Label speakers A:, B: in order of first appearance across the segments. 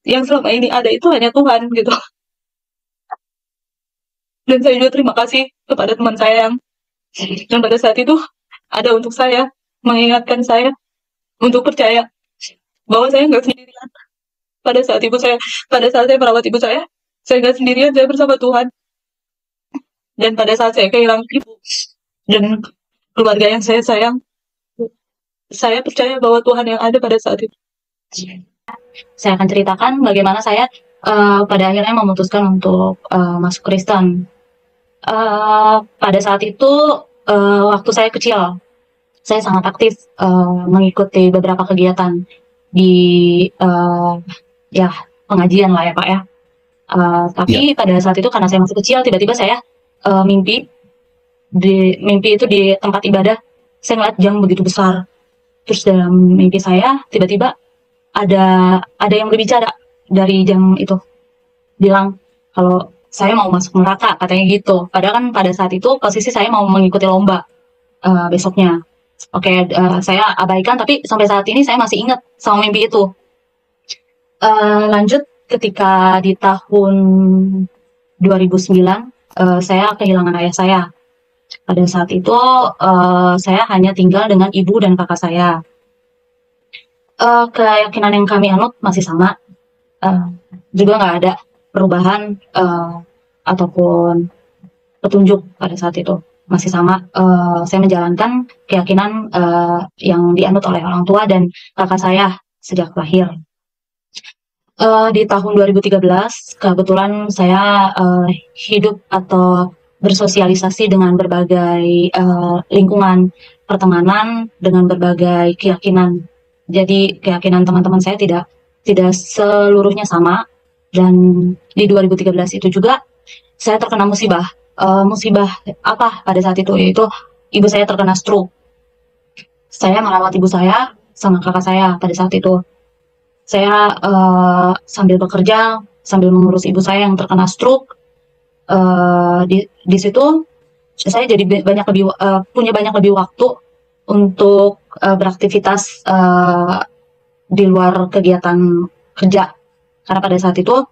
A: Yang selama ini ada itu hanya Tuhan gitu. Dan saya juga terima kasih kepada teman saya yang pada saat itu ada untuk saya, mengingatkan saya untuk percaya bahwa saya nggak sendirian. Pada saat ibu saya, pada saat saya merawat ibu saya nggak sendirian, saya bersama Tuhan. Dan pada saat saya kehilangan ibu dan keluarga yang saya sayang, saya percaya bahwa Tuhan yang ada pada saat itu. Saya akan ceritakan bagaimana saya pada akhirnya memutuskan untuk masuk Kristen. Pada saat itu, waktu saya kecil, saya sangat aktif mengikuti beberapa kegiatan di ya pengajian lah ya Pak ya. Tapi
B: Ya.
A: pada saat itu karena saya masih kecil, tiba-tiba saya mimpi itu di tempat ibadah. Saya ngeliat jam begitu besar. Terus dalam mimpi saya tiba-tiba ada yang berbicara dari jam itu, bilang kalau saya mau masuk neraka katanya gitu. Padahal kan pada saat itu posisi saya mau mengikuti lomba besoknya. Oke, saya abaikan, tapi sampai saat ini saya masih ingat sama mimpi itu. Lanjut ketika di tahun 2009, saya kehilangan ayah saya. Pada saat itu, saya hanya tinggal dengan ibu dan kakak saya. Keyakinan yang kami anut masih sama, juga nggak ada perubahan ataupun petunjuk pada saat itu. Masih sama, saya menjalankan keyakinan yang dianut oleh orang tua dan kakak saya sejak lahir. Di tahun 2013, kebetulan saya hidup atau bersosialisasi dengan berbagai lingkungan pertemanan dengan berbagai keyakinan. Jadi keyakinan teman-teman saya tidak seluruhnya sama. Dan di 2013 itu juga saya terkena musibah. Musibah apa pada saat itu? Yaitu ibu saya terkena stroke. Saya merawat ibu saya sama kakak saya pada saat itu. Saya sambil bekerja, sambil mengurus ibu saya yang terkena stroke. Di situ saya jadi punya banyak lebih waktu untuk beraktivitas di luar kegiatan kerja. Karena pada saat itu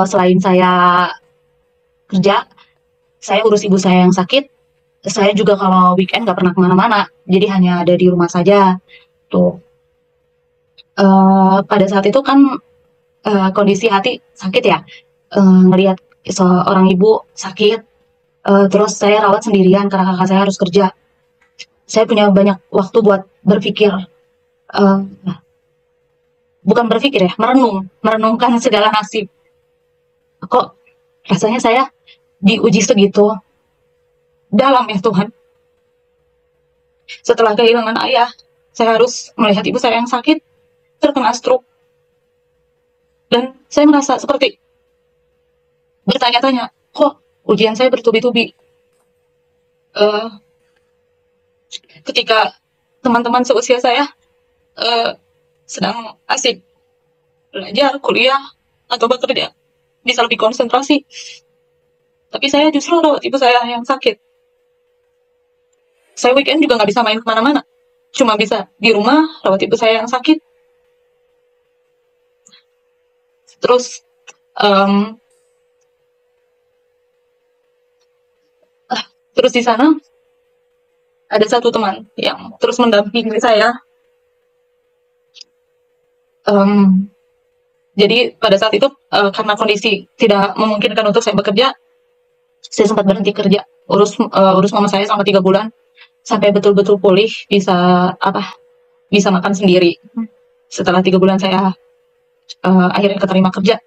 A: selain saya kerja, saya urus ibu saya yang sakit. Saya juga kalau weekend nggak pernah kemana-mana, jadi hanya ada di rumah saja. Tuh, pada saat itu kan kondisi hati sakit ya, ngelihat seorang ibu sakit, terus saya rawat sendirian karena kakak saya harus kerja. Saya punya banyak waktu buat berpikir, uh, bukan berpikir ya, merenungkan segala nasib. Kok rasanya saya diuji segitu dalam ya Tuhan. Setelah kehilangan ayah, saya harus melihat ibu saya yang sakit, terkena stroke. Dan saya merasa seperti bertanya-tanya, kok ujian saya bertubi-tubi. Uh, Ketika teman-teman seusia saya uh, sedang asik belajar, kuliah, atau bekerja, bisa lebih konsentrasi. Tapi saya justru rawat ibu saya yang sakit. Saya weekend juga nggak bisa main kemana-mana. Cuma bisa di rumah, rawat ibu saya yang sakit. Terus, um, terus di sana ada satu teman yang terus mendampingi saya. Um, jadi pada saat itu karena kondisi tidak memungkinkan untuk saya bekerja, saya sempat berhenti kerja, urus mama saya selama 3 bulan sampai betul-betul pulih, bisa makan sendiri. Setelah 3 bulan saya akhirnya keterima kerja.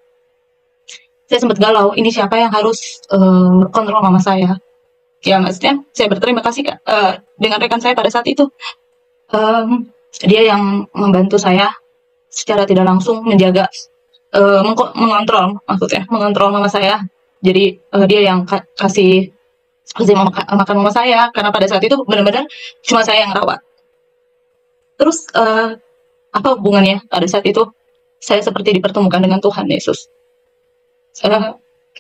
A: Saya sempat galau, ini siapa yang harus kontrol mama saya? Ya maksudnya saya berterima kasih dengan rekan saya pada saat itu. Dia yang membantu saya secara tidak langsung menjaga, mengontrol mama saya. Jadi dia yang kasih makan mama saya, karena pada saat itu benar-benar cuma saya yang rawat. Terus apa hubungannya pada saat itu saya seperti dipertemukan dengan Tuhan Yesus.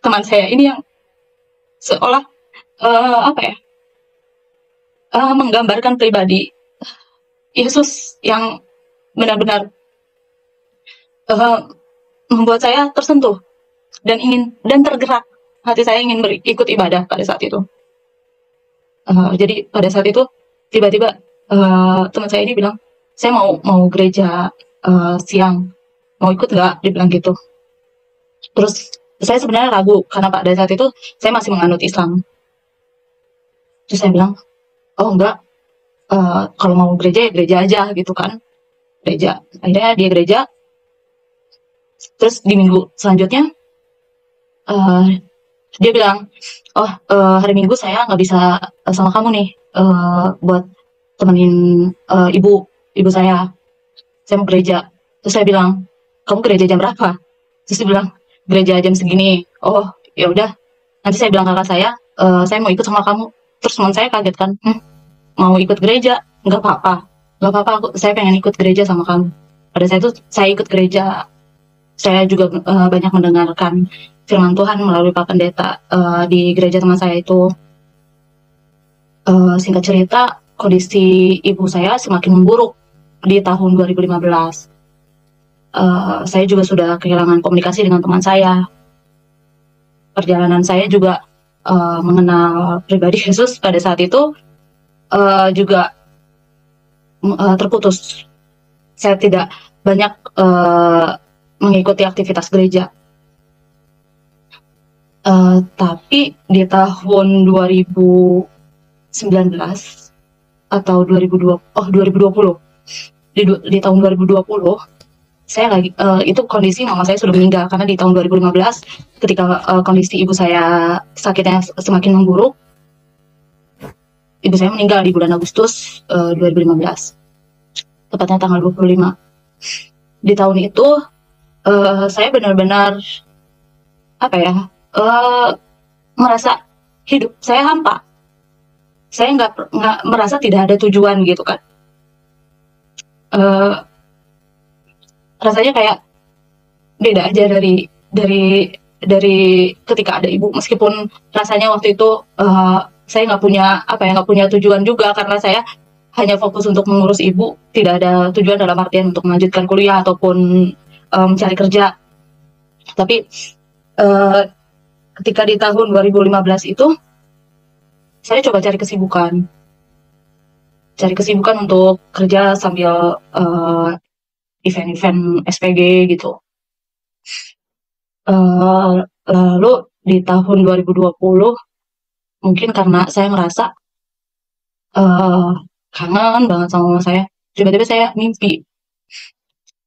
A: Teman saya ini yang seolah apa ya, menggambarkan pribadi Yesus yang benar-benar membuat saya tersentuh dan tergerak. Hati saya ingin ikut ibadah pada saat itu. Jadi pada saat itu tiba-tiba teman saya ini bilang, saya mau gereja siang, mau ikut nggak? Dia bilang gitu. Terus saya sebenarnya ragu karena pada saat itu saya masih menganut Islam. Terus saya bilang, oh enggak, kalau mau gereja ya gereja aja gitu kan, gereja. Akhirnya dia gereja. Terus di minggu selanjutnya uh, dia bilang, oh hari Minggu saya nggak bisa sama kamu nih, buat temenin ibu saya mau gereja. Terus saya bilang, kamu gereja jam berapa? Terus dia bilang, gereja jam segini. Oh ya udah, nanti saya bilang kakak saya mau ikut sama kamu. Terus teman saya kaget kan, mau ikut gereja? Nggak apa-apa, saya pengen ikut gereja sama kamu. Pada saat itu saya ikut gereja. Saya juga banyak mendengarkan firman Tuhan melalui Pak Pendeta di gereja teman saya itu. Singkat cerita, kondisi ibu saya semakin memburuk di tahun 2015. Saya juga sudah kehilangan komunikasi dengan teman saya. Perjalanan saya juga mengenal pribadi Yesus pada saat itu juga terputus. Saya tidak banyak mengikuti aktivitas gereja. Tapi di tahun 2019 atau 2020, di tahun 2020 saya lagi itu kondisi mama saya sudah meninggal karena di tahun 2015 ketika kondisi ibu saya sakitnya semakin memburuk, ibu saya meninggal di bulan Agustus 2015, tepatnya tanggal 25. Di tahun itu saya benar-benar merasa hidup saya hampa. Saya nggak merasa tidak ada tujuan gitu kan. Rasanya kayak beda aja dari ketika ada ibu. Meskipun rasanya waktu itu saya nggak punya tujuan juga karena saya hanya fokus untuk mengurus ibu, tidak ada tujuan dalam artian untuk melanjutkan kuliah ataupun mencari kerja. Tapi ketika di tahun 2015 itu saya coba cari kesibukan untuk kerja sambil event-event SPG gitu. Lalu di tahun 2020 mungkin karena saya merasa kangen banget sama mama saya, tiba-tiba saya mimpi.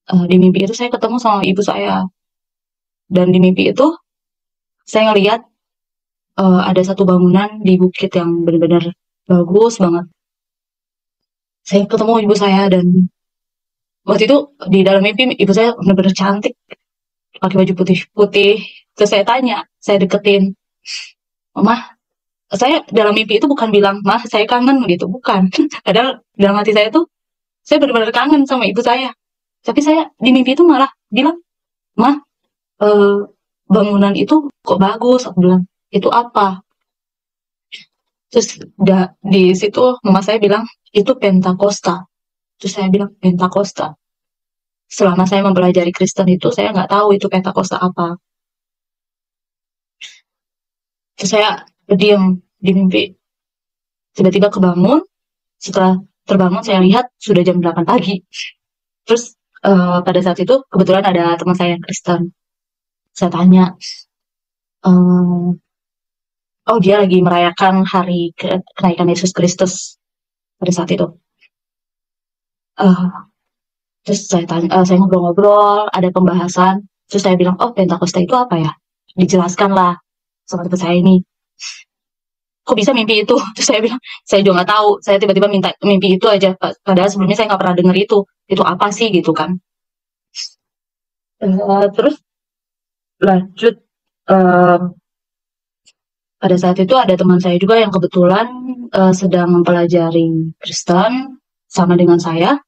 A: Di mimpi itu saya ketemu sama ibu saya, dan di mimpi itu saya ngelihat ada satu bangunan di bukit yang benar-benar bagus banget. Saya ketemu ibu saya, dan waktu itu di dalam mimpi ibu saya benar-benar cantik, pakai baju putih-putih. Terus saya tanya, saya deketin, Mama. Saya dalam mimpi itu bukan bilang, Mah saya kangen gitu, bukan. Padahal dalam hati saya tuh saya benar-benar kangen sama ibu saya. Tapi saya di mimpi itu malah bilang, Mah, bangunan itu kok bagus? Aku bilang, itu apa? Terus di situ mama saya bilang, itu Pentakosta. Terus saya bilang, Pentakosta. Selama saya mempelajari Kristen itu, saya nggak tahu itu Pentakosta apa. Terus saya diam di mimpi. Tiba-tiba kebangun. Setelah terbangun, saya lihat sudah jam 8 pagi. Terus pada saat itu, kebetulan ada teman saya yang Kristen. Saya tanya, oh dia lagi merayakan hari kenaikan Yesus Kristus pada saat itu. Terus saya ngobrol-ngobrol, ada pembahasan. Terus saya bilang, oh Pentakosta itu apa ya? Dijelaskan lah sama teman saya ini. Kok bisa mimpi itu? Terus saya bilang, saya juga nggak tahu. Saya tiba-tiba minta mimpi itu aja. Padahal sebelumnya saya nggak pernah dengar itu. Itu apa sih gitu kan? Terus lanjut, pada saat itu ada teman saya juga yang kebetulan sedang mempelajari Kristen sama dengan saya.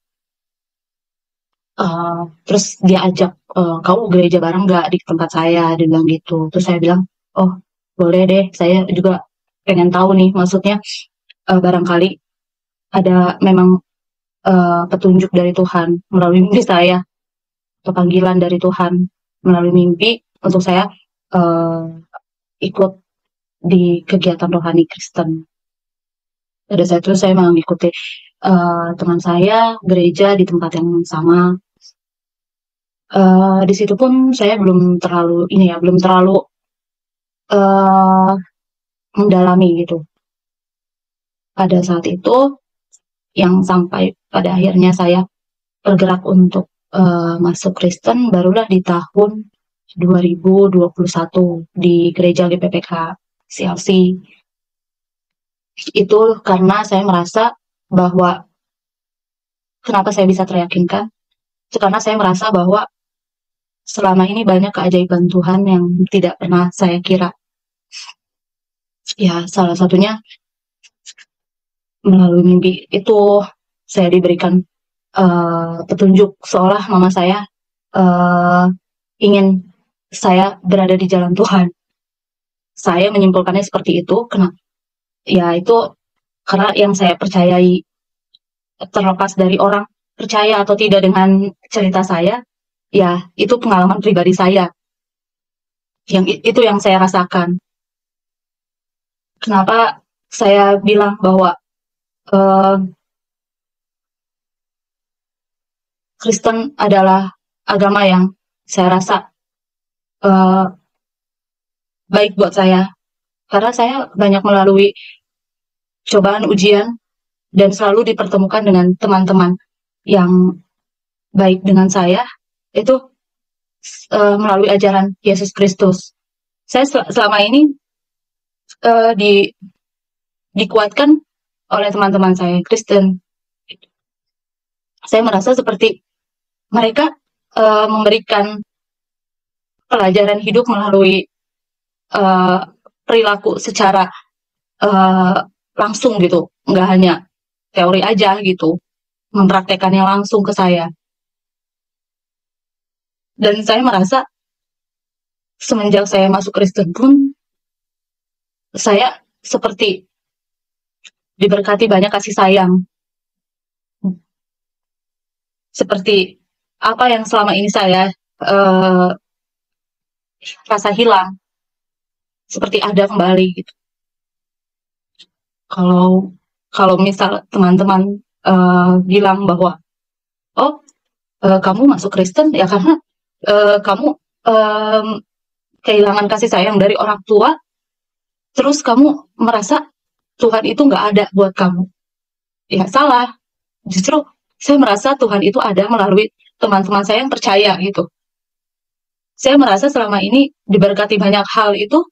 A: Terus dia ajak, kamu gereja bareng nggak di tempat saya? Dia bilang gitu. Terus saya bilang, oh boleh deh, saya juga pengen tahu nih, maksudnya barangkali ada memang petunjuk dari Tuhan melalui mimpi saya, atau panggilan dari Tuhan melalui mimpi untuk saya ikut di kegiatan rohani Kristen. Pada saat itu saya mengikuti teman saya gereja di tempat yang sama. Di situ pun saya belum terlalu mendalami gitu. Pada saat itu yang sampai pada akhirnya saya bergerak untuk masuk Kristen barulah di tahun 2021 di gereja GPPK CLC. Itu karena saya merasa bahwa kenapa saya bisa teryakinkan? Karena saya merasa bahwa selama ini banyak keajaiban Tuhan yang tidak pernah saya kira. Ya, salah satunya melalui mimpi itu saya diberikan petunjuk seolah mama saya ingin saya berada di jalan Tuhan. Saya menyimpulkannya seperti itu, ya itu karena yang saya percayai, terlepas dari orang percaya atau tidak dengan cerita saya, ya itu pengalaman pribadi saya. Itu yang saya rasakan. Kenapa saya bilang bahwa Kristen adalah agama yang saya rasa baik buat saya, karena saya banyak melalui cobaan ujian dan selalu dipertemukan dengan teman-teman yang baik dengan saya itu melalui ajaran Yesus Kristus. Saya selama ini dikuatkan oleh teman-teman saya Kristen. Saya merasa seperti mereka memberikan pelajaran hidup melalui perilaku secara langsung gitu, nggak hanya teori aja gitu, mempraktekannya langsung ke saya. Dan saya merasa semenjak saya masuk Kristen pun saya seperti diberkati banyak kasih sayang. Seperti apa yang selama ini saya rasa hilang, seperti ada kembali gitu. Kalau misal teman-teman bilang bahwa kamu masuk Kristen ya karena kamu kehilangan kasih sayang dari orang tua, terus kamu merasa Tuhan itu nggak ada buat kamu. Ya salah. Justru saya merasa Tuhan itu ada melalui teman-teman saya yang percaya gitu. Saya merasa selama ini diberkati banyak hal itu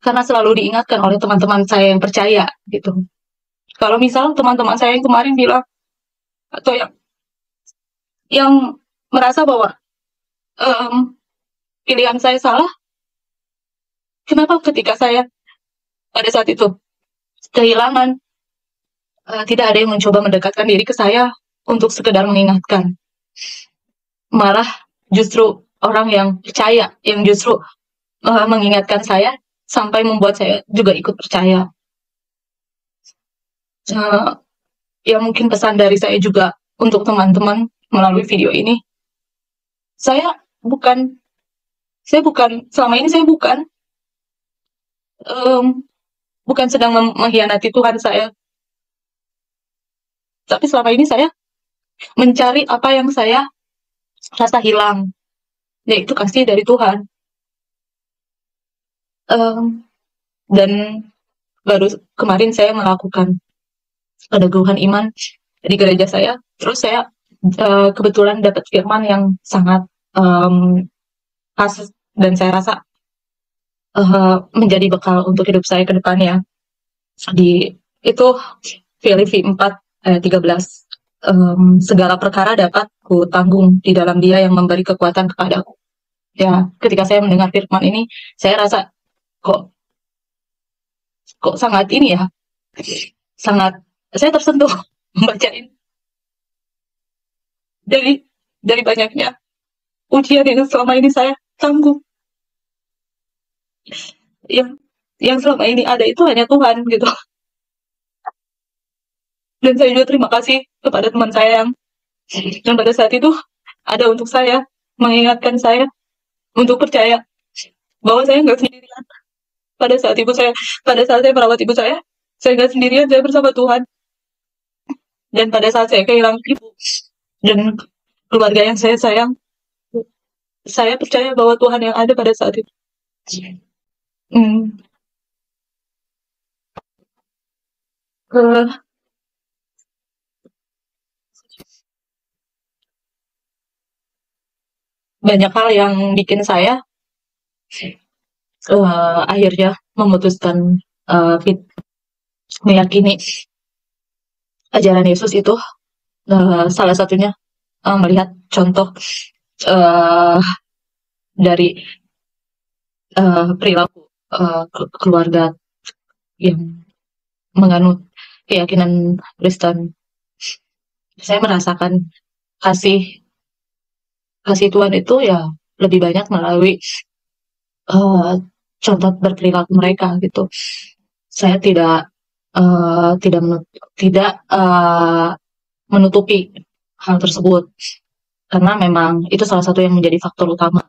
A: karena selalu diingatkan oleh teman-teman saya yang percaya gitu. Kalau misal teman-teman saya yang kemarin bilang atau yang merasa bahwa pilihan saya salah, kenapa ketika saya pada saat itu kehilangan, tidak ada yang mencoba mendekatkan diri ke saya untuk sekedar mengingatkan. Malah justru orang yang percaya yang justru mengingatkan saya sampai membuat saya juga ikut percaya. Ya mungkin pesan dari saya juga untuk teman-teman melalui video ini, saya bukan selama ini saya bukan sedang mengkhianati Tuhan saya, tapi selama ini saya mencari apa yang saya rasa hilang, yaitu kasih dari Tuhan. Dan baru kemarin saya melakukan peneguhan iman di gereja saya, terus saya kebetulan dapat firman yang sangat khas dan saya rasa menjadi bekal untuk hidup saya ke depannya. Itu Filipi 4 ayat 13. Segala perkara dapat ku tanggung di dalam Dia yang memberi kekuatan kepadaku. Ya, ketika saya mendengar firman ini, saya rasa kok sangat ini ya, sangat saya tersentuh membaca ini. Dari banyaknya ujian yang selama ini saya tanggung, yang selama ini ada itu hanya Tuhan gitu. Dan saya juga terima kasih kepada teman saya yang pada saat itu ada untuk saya, mengingatkan saya untuk percaya bahwa saya nggak sendirian. Pada saat ibu saya, pada saat saya merawat ibu saya nggak sendirian, saya bersama Tuhan. Dan pada saat saya kehilangan ibu dan keluarga yang saya sayang, saya percaya bahwa Tuhan yang ada pada saat itu. Hmm, eh, banyak hal yang bikin saya akhirnya memutuskan meyakini ajaran Yesus itu, salah satunya melihat contoh uh, dari perilaku keluarga yang menganut keyakinan Kristen. Saya merasakan kasih kasih Tuhan itu ya lebih banyak melalui uh, contoh berperilaku mereka gitu. Saya tidak menutupi hal tersebut karena memang itu salah satu yang menjadi faktor utama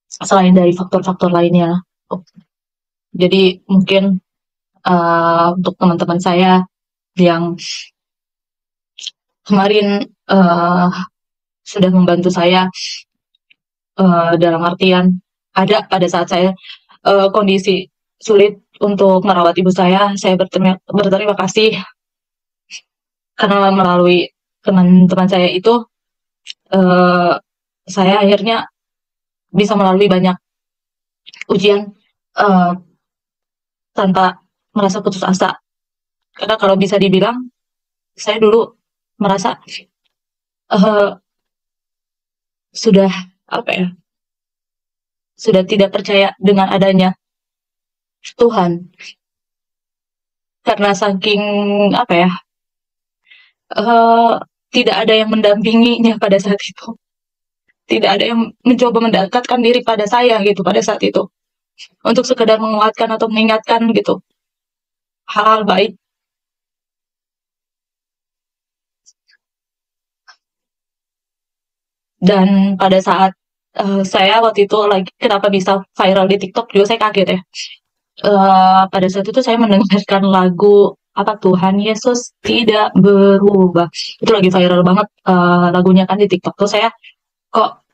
A: selain dari faktor-faktor lainnya. Jadi mungkin untuk teman-teman saya yang kemarin sudah membantu saya dalam artian ada pada saat saya kondisi sulit untuk merawat ibu saya berterima kasih karena melalui teman-teman saya itu uh, saya akhirnya bisa melalui banyak ujian uh, tanpa merasa putus asa. Karena kalau bisa dibilang, saya dulu merasa uh, sudah apa ya, sudah tidak percaya dengan adanya Tuhan karena saking apa ya, uh, tidak ada yang mendampinginya pada saat itu, tidak ada yang mencoba mendekatkan diri pada saya gitu pada saat itu untuk sekedar menguatkan atau mengingatkan gitu hal-hal baik. Dan pada saat saya waktu itu lagi kenapa bisa viral di TikTok juga saya kaget ya. Pada saat itu saya mendengarkan lagu apa Tuhan Yesus tidak berubah. Itu lagi viral banget lagunya kan di TikTok tuh saya kok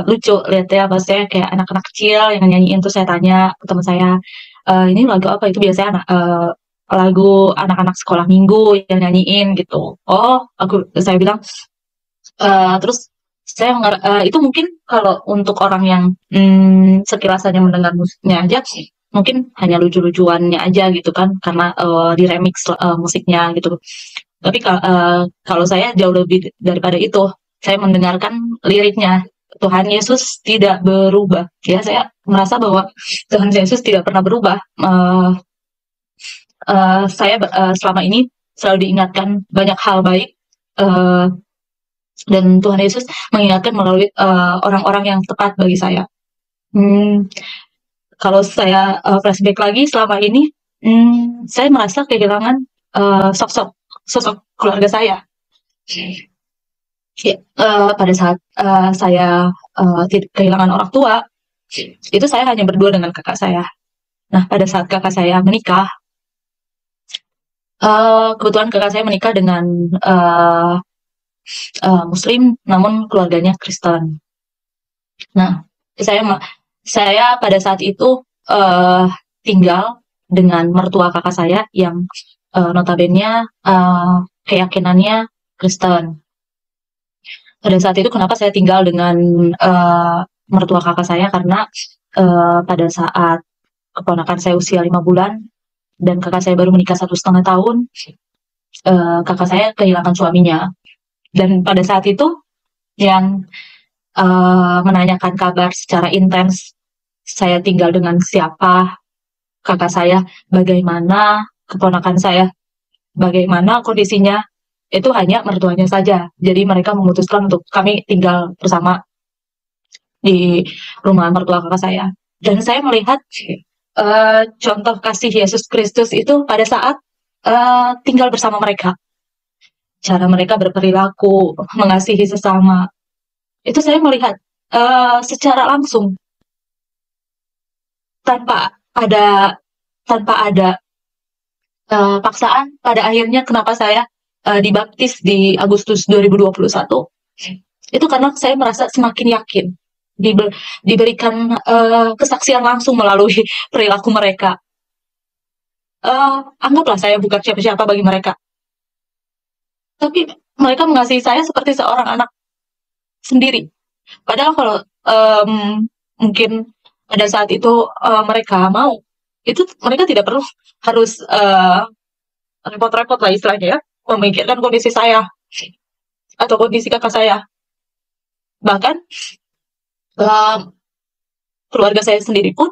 A: lucu lihat ya pas saya kayak anak-anak kecil yang nyanyiin tuh saya tanya ke teman saya ini lagu apa itu biasanya lagu anak-anak sekolah minggu yang nyanyiin gitu. Oh, saya bilang terus saya itu mungkin kalau untuk orang yang sekilas hanya mendengar musiknya aja mungkin hanya lucu-lucuannya aja gitu kan karena di remix musiknya gitu. Tapi kalau saya jauh lebih daripada itu, saya mendengarkan liriknya. Tuhan Yesus tidak berubah. Ya, saya merasa bahwa Tuhan Yesus tidak pernah berubah. Saya selama ini selalu diingatkan banyak hal baik uh, dan Tuhan Yesus mengingatkan melalui orang-orang yang tepat bagi saya. Hmm, kalau saya flashback lagi selama ini, saya merasa kehilangan sosok keluarga saya. Ya, pada saat saya kehilangan orang tua, itu saya hanya berdua dengan kakak saya. Nah, pada saat kakak saya menikah, kebetulan kakak saya menikah dengan Muslim, namun keluarganya Kristen. Nah, saya pada saat itu tinggal dengan mertua kakak saya yang notabene keyakinannya Kristen. Pada saat itu kenapa saya tinggal dengan mertua kakak saya karena pada saat keponakan saya usia 5 bulan dan kakak saya baru menikah 1,5 tahun, kakak saya kehilangan suaminya. Dan pada saat itu yang menanyakan kabar secara intens, saya tinggal dengan siapa, kakak saya bagaimana, keponakan saya bagaimana kondisinya, itu hanya mertuanya saja. Jadi mereka memutuskan untuk kami tinggal bersama di rumah mertua kakak saya. Dan saya melihat contoh kasih Yesus Kristus itu pada saat tinggal bersama mereka. Cara mereka berperilaku, mengasihi sesama. Itu saya melihat. secara langsung tanpa ada paksaan. Pada akhirnya kenapa saya dibaptis di Agustus 2021 itu karena saya merasa semakin yakin diberikan kesaksian langsung melalui perilaku mereka. Anggaplah saya bukan siapa-siapa bagi mereka, tapi mereka mengasihi saya seperti seorang anak sendiri. Padahal kalau mungkin pada saat itu mereka mau, itu mereka tidak perlu harus repot-repot lah istilahnya ya, memikirkan kondisi saya atau kondisi kakak saya. Bahkan keluarga saya sendiri pun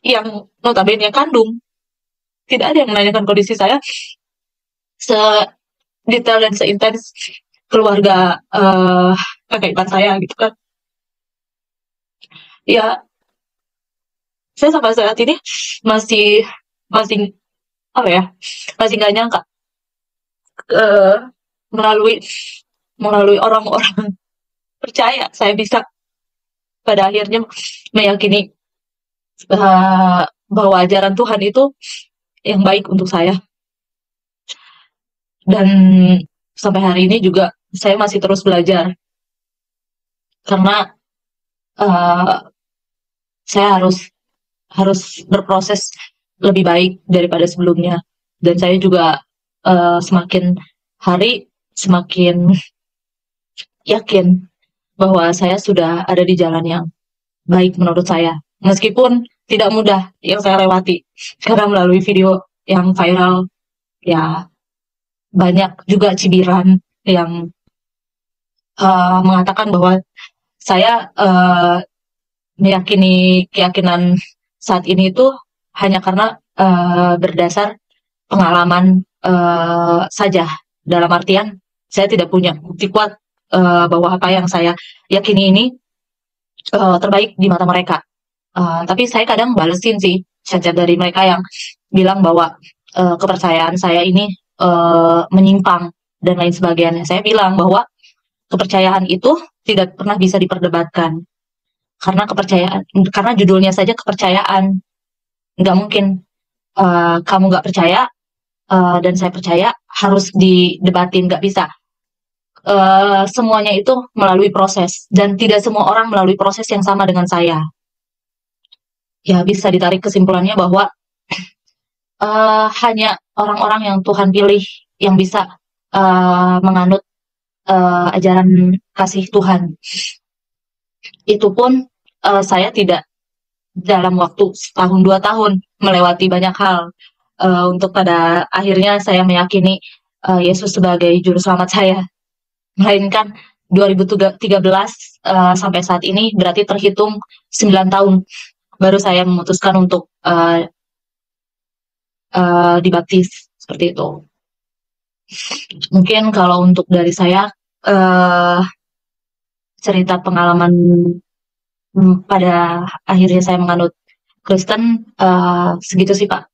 A: yang notabene kandung, tidak ada yang menanyakan kondisi saya sedetail dan seintens keluarga kakak ipar saya gitu kan. Ya, saya sampai saat ini masih apa ya, masih nggak nyangka melalui orang-orang percaya saya bisa pada akhirnya meyakini bahwa ajaran Tuhan itu yang baik untuk saya. Dan sampai hari ini juga saya masih terus belajar karena saya harus berproses lebih baik daripada sebelumnya. Dan saya juga semakin hari semakin yakin bahwa saya sudah ada di jalan yang baik menurut saya. Meskipun tidak mudah yang saya lewati, karena melalui video yang viral, ya banyak juga cibiran yang mengatakan bahwa saya meyakini keyakinan saat ini itu hanya karena berdasar pengalaman saja. Dalam artian, saya tidak punya bukti kuat bahwa apa yang saya yakini ini terbaik di mata mereka. Tapi saya kadang balesin sih chat-chat dari mereka yang bilang bahwa kepercayaan saya ini menyimpang dan lain sebagainya. Saya bilang bahwa kepercayaan itu tidak pernah bisa diperdebatkan karena judulnya saja kepercayaan. Nggak mungkin kamu nggak percaya dan saya percaya harus didebatin, nggak bisa. Semuanya itu melalui proses dan tidak semua orang melalui proses yang sama dengan saya. Ya bisa ditarik kesimpulannya bahwa hanya orang-orang yang Tuhan pilih yang bisa menganut ajaran kasih Tuhan. Itu pun saya tidak dalam waktu setahun 2 tahun melewati banyak hal untuk pada akhirnya saya meyakini Yesus sebagai juru selamat saya. Melainkan 2013 sampai saat ini berarti terhitung 9 tahun baru saya memutuskan untuk dibaptis seperti itu. Mungkin kalau untuk dari saya cerita pengalaman pada akhirnya saya menganut Kristen segitu sih Pak.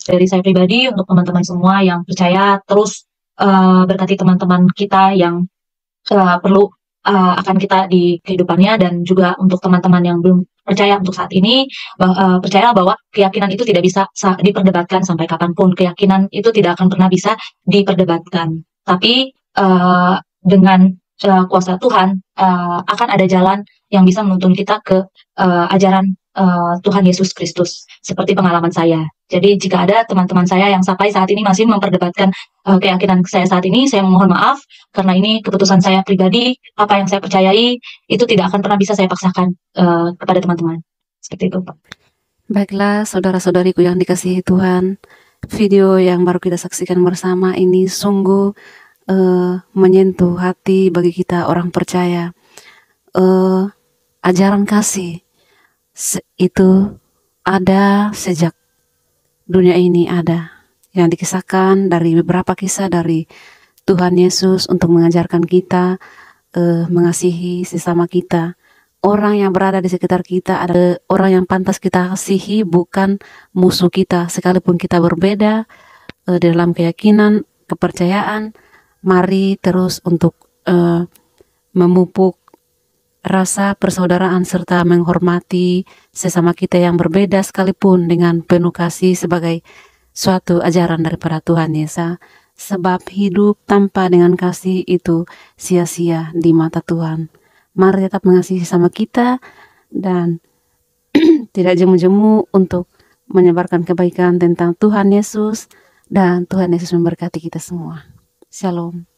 A: Dari saya pribadi untuk teman-teman semua yang percaya, terus berkati teman-teman kita yang perlu akan kita di kehidupannya, dan juga untuk teman-teman yang belum percaya untuk saat ini, percayalah bahwa keyakinan itu tidak bisa diperdebatkan sampai kapanpun. Keyakinan itu tidak akan pernah bisa diperdebatkan. Tapi dengan kuasa Tuhan akan ada jalan yang bisa menuntun kita ke ajaran Tuhan Yesus Kristus, seperti pengalaman saya. Jadi jika ada teman-teman saya yang sampai saat ini masih memperdebatkan keyakinan saya saat ini, saya mohon maaf, karena ini keputusan saya pribadi. Apa yang saya percayai itu tidak akan pernah bisa saya paksakan kepada teman-teman. Seperti itu, Pak.
B: Baiklah, saudara-saudariku yang dikasihi Tuhan, video yang baru kita saksikan bersama ini sungguh menyentuh hati bagi kita orang percaya. Ajaran kasih itu ada sejak dunia ini ada, yang dikisahkan dari beberapa kisah dari Tuhan Yesus untuk mengajarkan kita mengasihi sesama kita. Orang yang berada di sekitar kita adalah orang yang pantas kita kasihi, bukan musuh kita, sekalipun kita berbeda dalam keyakinan, kepercayaan, Mari terus untuk memupuk rasa persaudaraan serta menghormati sesama kita yang berbeda sekalipun dengan penuh kasih sebagai suatu ajaran daripada Tuhan Yesus. Sebab hidup tanpa dengan kasih itu sia-sia di mata Tuhan. Mari tetap mengasihi sama kita dan tidak jemu-jemu untuk menyebarkan kebaikan tentang Tuhan Yesus, dan Tuhan Yesus memberkati kita semua. Shalom.